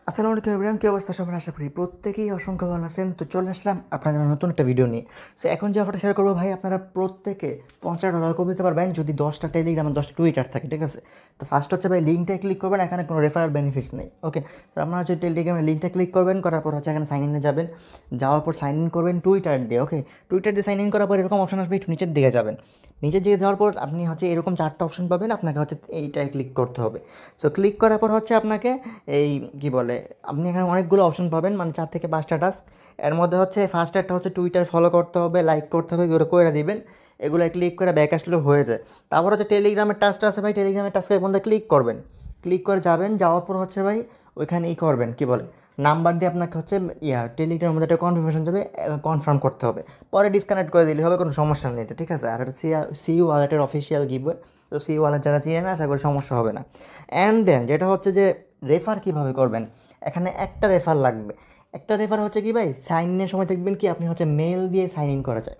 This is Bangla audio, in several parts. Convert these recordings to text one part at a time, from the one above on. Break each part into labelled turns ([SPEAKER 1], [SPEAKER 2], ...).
[SPEAKER 1] আসসালামু আলাইকুম এভরিওয়ান, কী অবস্থা সবার? আশা করি প্রত্যেকেই অসংখ্য ভালো আছেন। তো চলে আসলাম আপনাদের নতুন একটা ভিডিও নিয়ে। সো এখন যে অফারটা শেয়ার করবো ভাই, আপনারা প্রত্যেকে $50 কম দিতে পারবেন যদি 10টা টেলিগ্রাম আর 10টা টুইটার থাকে, ঠিক আছে? তো ফার্স্ট হচ্ছে ভাই লিঙ্কটা ক্লিক করবেন, এখানে কোনো রেফারেল বেনিফিটস নেই। ওকে, তো আপনারা হচ্ছে টেলিগ্রামের লিঙ্কটা ক্লিক করবেন, করার পর হচ্ছে এখানে সাইন ইনে যাবেন, যাওয়ার পর সাইন ইন করবেন টুইটার দিয়ে। ওকে, টুইটার দিয়ে সাইন ইন করার পর এরকম অপশন আসবে, একটু নিচের দিকে যাবেন। নিচের দিকে যাওয়ার পর আপনি হচ্ছে এরকম 4টা অপশন পাবেন, আপনাকে হচ্ছে এইটায় ক্লিক করতে হবে। সো ক্লিক করার পর হচ্ছে আপনাকে এই কী বলে, আপনি এখানে অনেকগুলো অপশন পাবেন, মানে 4 থেকে 5টা টাস্ক। এর মধ্যে হচ্ছে ফার্স্ট একটা হচ্ছে টুইটার ফলো করতে হবে, লাইক করতে হবে, এগুলো করে দিবেন। এগুলো ক্লিক করে ব্যাক আসলেও হয়ে যায়। তারপর হচ্ছে টেলিগ্রামের টাস্কটা আছে ভাই, টেলিগ্রামের টাস্কের মধ্যে ক্লিক করবেন। ক্লিক করে যাবেন, যাওয়ার পর হচ্ছে ভাই ওইখানে করবেন কী বলে, নাম্বার দিয়ে আপনাকে হচ্ছে টেলিগ্রামের মধ্যে একটা কনফার্মেশন যাবে, কনফার্ম করতে হবে। পরে ডিসকানেক্ট করে দিলে হবে, কোনো সমস্যা নেই এটা, ঠিক আছে? আর এটা সি ওয়ালেটের অফিসিয়াল গিভওয়ে। তো সি ওয়ালেট যারা চিনে না, আশা করি সমস্যা হবে না। অ্যান্ড দেন যেটা হচ্ছে যে রেফার কীভাবে করবেন, এখানে একটা রেফার লাগবে। একটা রেফার হচ্ছে কি ভাই, সাইন ইনের সময় দেখবেন কি আপনি হচ্ছে মেল দিয়ে সাইন ইন করা যায়।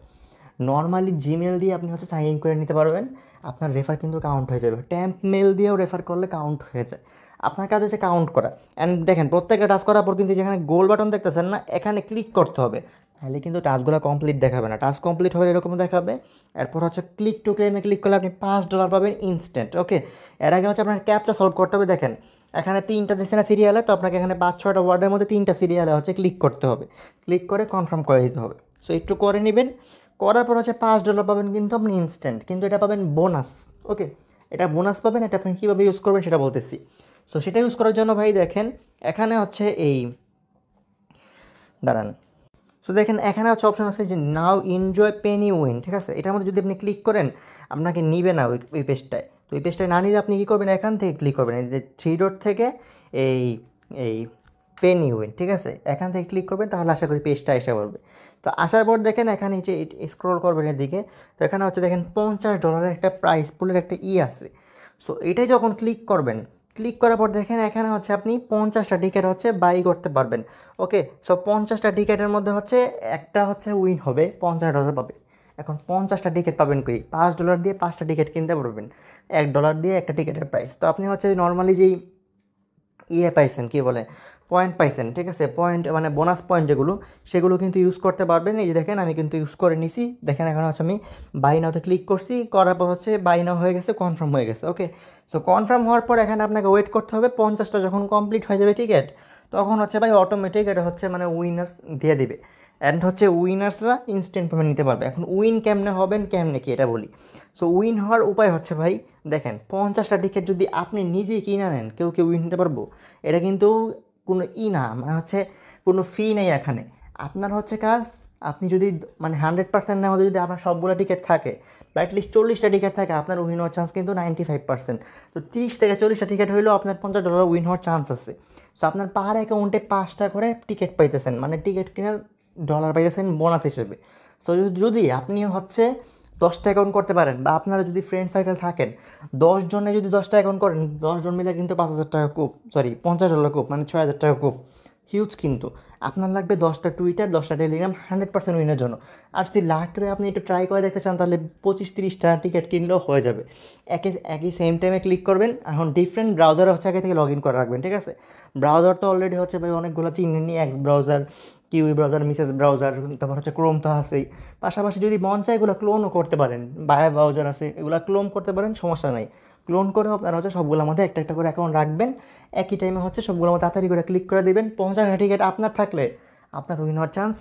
[SPEAKER 1] নর্মালি জিমেল দিয়ে আপনি হচ্ছে সাইন ইন করে নিতে পারবেন, আপনার রেফার কিন্তু কাউন্ট হয়ে যাবে। ট্যাম্প মেল দিয়েও রেফার করলে কাউন্ট হয়ে যায়। আপনার কাজ হচ্ছে কাউন্ট করা। অ্যান্ড দেখেন প্রত্যেকটা টাস্ক করার পর কিন্তু যেখানে গোল বাটন দেখতেছেন না, এখানে ক্লিক করতে হবে। তাহলে কিন্তু টাস্কগুলো কমপ্লিট দেখাবে না, টাস্ক কমপ্লিট হলে এরকম দেখাবে। এরপর হচ্ছে ক্লিক টু ক্লেমে ক্লিক করলে আপনি $5 পাবেন ইনস্ট্যান্ট। ওকে, এর আগে হচ্ছে আপনার ক্যাপচা সলভ করতে হবে। দেখেন এখানে 3টা দিচ্ছে না সিরিয়ালে, তো আপনাকে এখানে 5-6টা ওয়ার্ডের মধ্যে 3টা সিরিয়ালে হচ্ছে ক্লিক করতে হবে। ক্লিক করে কনফার্ম করে দিতে হবে। সো একটু করে নেবেন, করার পর হচ্ছে $5 পাবেন কিন্তু আপনি ইনস্ট্যান্ট, কিন্তু এটা পাবেন বোনাস। ওকে, এটা বোনাস পাবেন, এটা আপনি কীভাবে ইউজ করবেন সেটা বলতেছি। সো সেটা ইউজ করার জন্য ভাই দেখেন এখানে হচ্ছে এই দাঁড়ান। সো দেখেন এখানে হচ্ছে অপশন আছে যে নাও এনজয় পেনি উইন, ঠিক আছে? এটার মধ্যে যদি আপনি ক্লিক করেন আপনাকে নিবে না ওই পেজটায়। তো ওই পেজটায় না নিলে আপনি কী করবেন, এখান থেকে ক্লিক করবেন, এই যে 3 ডট থেকে এই এই পেনি উইন, ঠিক আছে? এখান থেকে ক্লিক করবেন, তাহলে আশা করি পেজটা এসে পড়বে। তো আসার পর দেখেন এখানে যে স্ক্রল করবেন এদিকে, তো এখানে হচ্ছে দেখেন $50 একটা প্রাইস পুলের একটা আছে। সো এটাই যখন ক্লিক করবেন, ক্লিক করার পর দেখেন এখানে হচ্ছে আপনি 50টা টিকিট হচ্ছে বাই করতে পারবেন। ওকে, সো 50টা টিকিটের মধ্যে হচ্ছে একটা হচ্ছে উইন হবে, $50 পাবে। এখন 50টা টিকিট পাবেন কই, $5 দিয়ে 5টা টিকিট কিনতে পারবেন। $1 দিয়ে একটা টিকিটের প্রাইস। তো আপনি হচ্ছে নর্মালি যেই পাইছেন কী বলে, পয়েন্ট পাইছেন, ঠিক আছে? পয়েন্ট মানে বোনাস পয়েন্ট যেগুলো, সেগুলো কিন্তু ইউজ করতে পারবেন। এই যে দেখেন আমি কিন্তু ইউজ করে নিছি। দেখেন এখন হচ্ছে আমি বাই নাওতে ক্লিক করছি, করার পর হচ্ছে বাই নাও হয়ে গেছে, কনফার্ম হয়ে গেছে। ওকে, সো কনফার্ম হওয়ার পর এখানে আপনাকে ওয়েট করতে হবে। 50টা যখন কমপ্লিট হয়ে যাবে টিকিট, তখন হচ্ছে ভাই অটোমেটিক এটা হচ্ছে মানে উইনার্স দিয়ে দিবে। অ্যান্ড হচ্ছে উইনার্সরা ইনস্ট্যান্ট পেমেন্ট নিতে পারবে। এখন উইন কেমনে হবেন, কেমনে কি এটা বলি। সো উইন হওয়ার উপায় হচ্ছে ভাই দেখেন 50টা টিকিট যদি আপনি নিজেই কিনে নেন, কেউ উইন নিতে পারবো? এটা কিন্তু কোনো না, মানে হচ্ছে কোনো ফি নেই এখানে। আপনার হচ্ছে কাজ, আপনি যদি মানে 100% না হলে যদি আপনার সবগুলো টিকিট থাকে বা অ্যাটলিস্ট 40টা টিকিট থাকে, আপনার উইন হওয়ার চান্স কিন্তু 95%। তো 30 থেকে 40টা টিকিট হইলেও আপনার $50 উইন হওয়ার চান্স আছে। সো আপনার পার অ্যাকাউন্টে 5টা করে টিকিট পাইতেছেন, মানে টিকিট কেনার ডলার পাইতেছেন বোনাস হিসেবে। সো যদি আপনি হচ্ছে 10টা অ্যাকাউন্ট করতে পারেন, বা আপনারা যদি ফ্রেন্ড সার্কেল থাকেন 10 জনে যদি 10টা অ্যাকাউন্ট করেন, 10 জন মিলে কিন্তু $5,000 কূপ, সরি $50 কূপ, মানে $6,000 কূপ। হিউজ কিন্তু। আপনার লাগবে 10টা টুইটার, 10টা টেলিগ্রাম 100% উইনের জন্য। আর যদি লাখ করে আপনি একটু ট্রাই করে দেখতে চান, তাহলে 25-30টা টিকিট কিনলেও হয়ে যাবে। একই সেম টাইমে ক্লিক করবেন। এখন ডিফারেন্ট ব্রাউজারে হচ্ছে আগে থেকে লগ ইন করে রাখবেন, ঠিক আছে? ব্রাউজার তো অলরেডি হচ্ছে ভাই অনেকগুলো চিনেনি, X browser, Kiwi browser, Mises browser, তারপর হচ্ছে ক্রোম তো আছেই। পাশাপাশি যদি মন চায় এগুলো ক্লোনও করতে পারেন, বায়া ব্রাউজার আছে, এগুলো ক্লোন করতে পারেন, সমস্যা নাই। ক্লোন করে আপনারা হচ্ছে সবগুলোর মধ্যে একটা একটা করে অ্যাকাউন্ট রাখবেন। একই টাইমে হচ্ছে সবগুলোর মধ্যে তাড়াতাড়ি করে ক্লিক করে দেবেন। 50টা টিকিট আপনার থাকলে আপনার উইন হওয়ার চান্স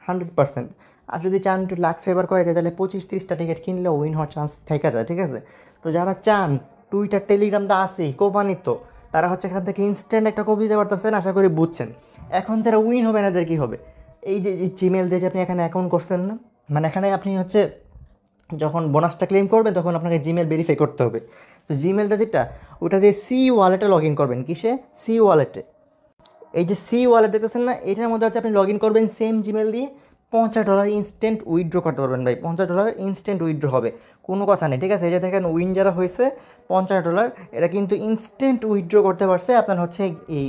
[SPEAKER 1] 100%। আর যদি চান একটু লাক ফেভার করে দেয়, তাহলে 25-30টা টিকিট কিনলেও উইন হওয়ার চান্স থেকে যায়, ঠিক আছে? তো যারা চান, টুইটার টেলিগ্রাম তো আছেই, কোম্পানির তো, তারা হচ্ছে এখান থেকে ইনস্ট্যান্ট একটা কপি দিতে পারতেছেন, আশা করি বুঝছেন। এখন যারা উইন হবে না, এদের কী হবে? এই যে জিমেল দিয়ে যে আপনি এখানে অ্যাকাউন্ট করছেন না, মানে এখানে আপনি হচ্ছে যখন বোনাসটা ক্লেম করবেন, তখন আপনাকে জিমেল ভেরিফাই করতে হবে। তো জিমেলটা যেটা, ওটা দিয়ে সি ওয়ালেটে লগ ইন করবেন। কিসে? সি ওয়ালেটে। এই যে সি ওয়ালেট দেখতেছেন না, এটার মধ্যে হচ্ছে আপনি লগ ইন করবেন সেম জিমেল দিয়ে। $50 ইনস্ট্যান্ট উইথড্র করতে পারবেন ভাই, $50 ইনস্ট্যান্ট উইথড্র হবে, কোনো কথা নেই, ঠিক আছে? এই যে দেখেন উইন যারা হয়েছে $50, এটা কিন্তু ইনস্ট্যান্ট উইথড্র করতে পারছে আপনার হচ্ছে এই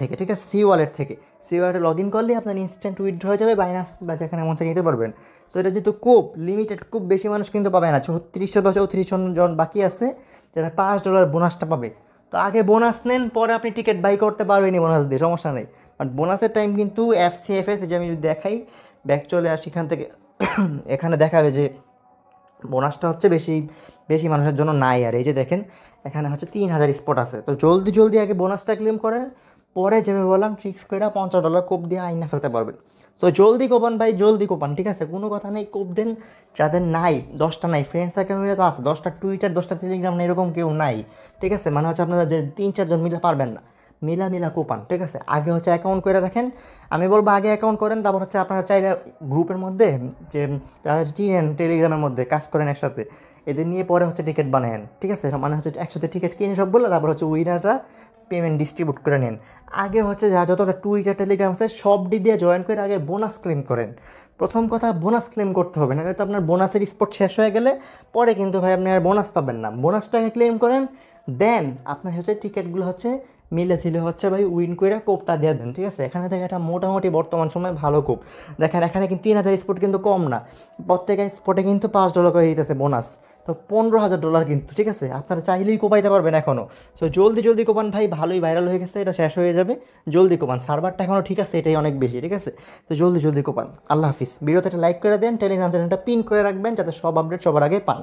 [SPEAKER 1] থেকে, ঠিক আছে? সি ওয়ালেট থেকে। সি ওয়ালেটে লগ ইন করলে আপনার ইনস্ট্যান্ট উইথড্র হয়ে যাবে, বাইনান্স বা যেখানে মন চায় নিতে পারবেন। সো এটা যেহেতু খুব লিমিটেড, খুব বেশি মানুষ কিন্তু পাবে না, 3600 বা 3400 জন বাকি আছে যারা $5 বোনাসটা পাবে। তো আগে বোনাস নেন, পরে আপনি টিকিট বাই করতে পারবেনই বোনাস দিয়ে, সমস্যা নেই। বাট বোনাসের টাইম কিন্তু এফসিএফএস, যে আমি যদি দেখাই, ব্যাক চলে আসি এখান থেকে, এখানে দেখাবে যে বোনাসটা হচ্ছে বেশি বেশি মানুষের জন্য নাই। আর এই যে দেখেন এখানে হচ্ছে 3000 স্পট আছে। তো জলদি জলদি আগে বোনাসটা ক্লেম করেন, পরে যেভাবে বললাম ট্রিক্স করে $50 কোপ দিয়ে আইনা ফেলতে পারবেন। তো জলদি কোপান ভাই, জলদি কোপান, ঠিক আছে, কোনো কথা নেই, কোপ দেন। যাদের নাই, 10টা নাই, ফ্রেন্ড সার্কেল মিলে তো আছে 10টা টুইটার, 10টা টেলিগ্রাম না, এরকম কেউ নাই, ঠিক আছে, মানে হচ্ছে আপনারা যে 3-4 জন মিলে পারবেন না, মিলা কোপান, ঠিক আছে। আগে হচ্ছে অ্যাকাউন্ট করে রাখেন, আমি বলবো আগে অ্যাকাউন্ট করেন, তারপর হচ্ছে আপনারা চাইলে গ্রুপের মধ্যে যে যারা চিনেন টেলিগ্রামের মধ্যে কাজ করেন একসাথে, এদের নিয়ে পরে হচ্ছে টিকিট বানায়েন, ঠিক আছে, মানে হচ্ছে একসাথে টিকিট কিনে সব বললে তারপর হচ্ছে উইনাররা পেমেন্ট ডিস্ট্রিবিউট করে নেন। আগে হচ্ছে যা যতটা টুইটার টেলিগ্রাম আছে সব দিয়ে জয়েন করে আগে বোনাস ক্লেম করেন। প্রথম কথা, বোনাস ক্লেম করতে হবে, না তো আপনার বোনাসের স্পট শেষ হয়ে গেলে পরে কিন্তু ভাই আপনি আর বোনাস পাবেন না। বোনাসটাকে ক্লেম করেন, দেন আপনার হচ্ছে টিকিটগুলো হচ্ছে মিলে ছিল হচ্ছে ভাই উইন করে কোপটা দিয়ে দেন, ঠিক আছে। এখানে থেকে একটা মোটামুটি বর্তমান সময় ভালো কোপ দেখেন, এখানে কিন্তু 3000 স্পট কিন্তু কম না, প্রত্যেকের স্পটে কিন্তু $5 করে দিতেছে বোনাস, তো $15,000 কিন্তু, ঠিক আছে, আপনারা চাইলেই কোপাইতে পারবেন এখনও। তো জলদি জলদি কোপান ভাই, ভালোই ভাইরাল হয়ে গেছে, এটা শেষ হয়ে যাবে, জলদি কোপান, সার্ভারটা এখনও ঠিক আছে, এটাই অনেক বেশি, ঠিক আছে। তো জলদি জলদি কোপান। আল্লাহ হাফিজ। ভিডিওতে একটা লাইক করে দেন, টেলিগ্রাম চ্যানেলটা পিন করে রাখবেন যাতে সব আপডেট সবার আগে পান।